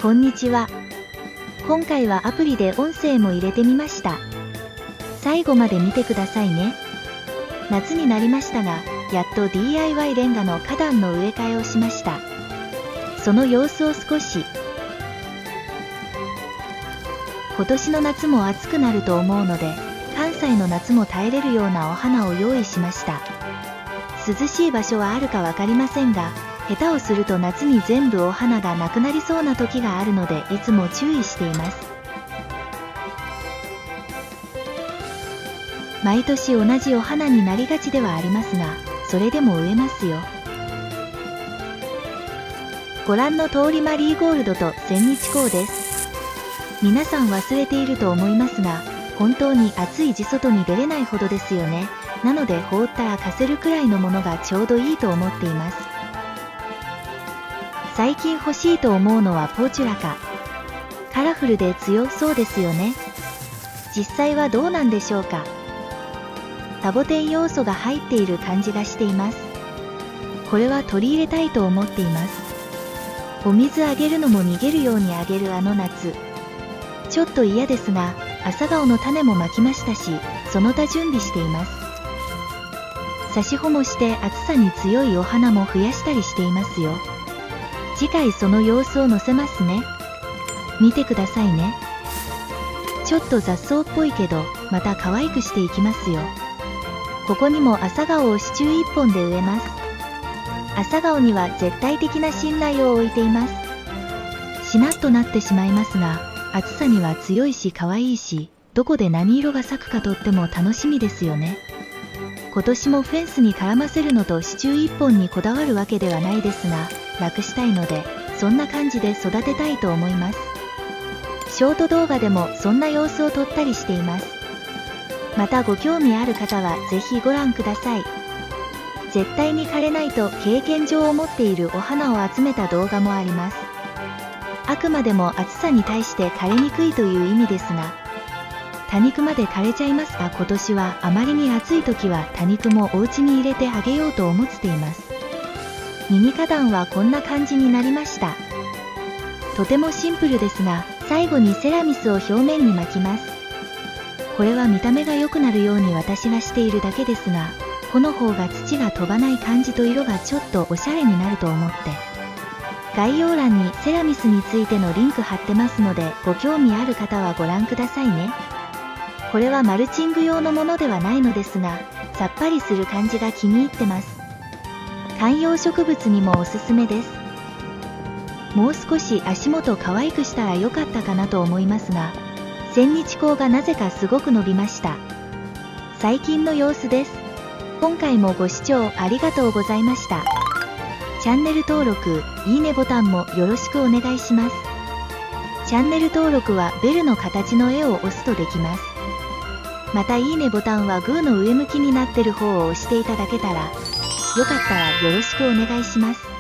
こんにちは。今回はアプリで音声も入れてみました。最後まで見てくださいね。夏になりましたが、やっと DIY レンガの花壇の植え替えをしました。その様子を少し。今年の夏も暑くなると思うので、関西の夏も耐えれるようなお花を用意しました。涼しい場所はあるかわかりませんが、下手をすると夏に全部お花がなくなりそうな時があるので、いつも注意しています。毎年同じお花になりがちではありますが、それでも植えますよ。ご覧の通りマリーゴールドと千日紅です。皆さん忘れていると思いますが、本当に暑い時外に出れないほどですよね。なので放ったら貸せるくらいのものがちょうどいいと思っています。最近欲しいと思うのはポーチュラカ。カラフルで強そうですよね。実際はどうなんでしょうか。サボテン要素が入っている感じがしています。これは取り入れたいと思っています。お水あげるのも逃げるようにあげるあの夏。ちょっと嫌ですが、朝顔の種もまきましたし、その他準備しています。差し穂もして暑さに強いお花も増やしたりしていますよ。次回その様子を載せますね。見てくださいね。ちょっと雑草っぽいけど、また可愛くしていきますよ。ここにも朝顔を支柱1本で植えます。朝顔には絶対的な信頼を置いています。しなっとなってしまいますが、暑さには強いし可愛いし、どこで何色が咲くかとっても楽しみですよね。今年もフェンスに絡ませるのと支柱1本にこだわるわけではないですが、楽したいので、そんな感じで育てたいと思います。ショート動画でもそんな様子を撮ったりしています。またご興味ある方はぜひご覧ください。絶対に枯れないと経験上思っているお花を集めた動画もあります。あくまでも暑さに対して枯れにくいという意味ですが、多肉まで枯れちゃいますが、今年はあまりに暑い時は多肉もお家に入れてあげようと思っています。ミニ花壇はこんな感じになりました。とてもシンプルですが、最後にセラミスを表面に巻きます。これは見た目が良くなるように私がしているだけですが、この方が土が飛ばない感じと色がちょっとおしゃれになると思って。概要欄にセラミスについてのリンク貼ってますので、ご興味ある方はご覧くださいね。これはマルチング用のものではないのですが、さっぱりする感じが気に入ってます。観葉植物にもおすすめです。もう少し足元可愛くしたらよかったかなと思いますが、千日紅がなぜかすごく伸びました。最近の様子です。今回もご視聴ありがとうございました。チャンネル登録、いいねボタンもよろしくお願いします。チャンネル登録はベルの形の絵を押すとできます。またいいねボタンはグーの上向きになってる方を押していただけたら、よかったらよろしくお願いします。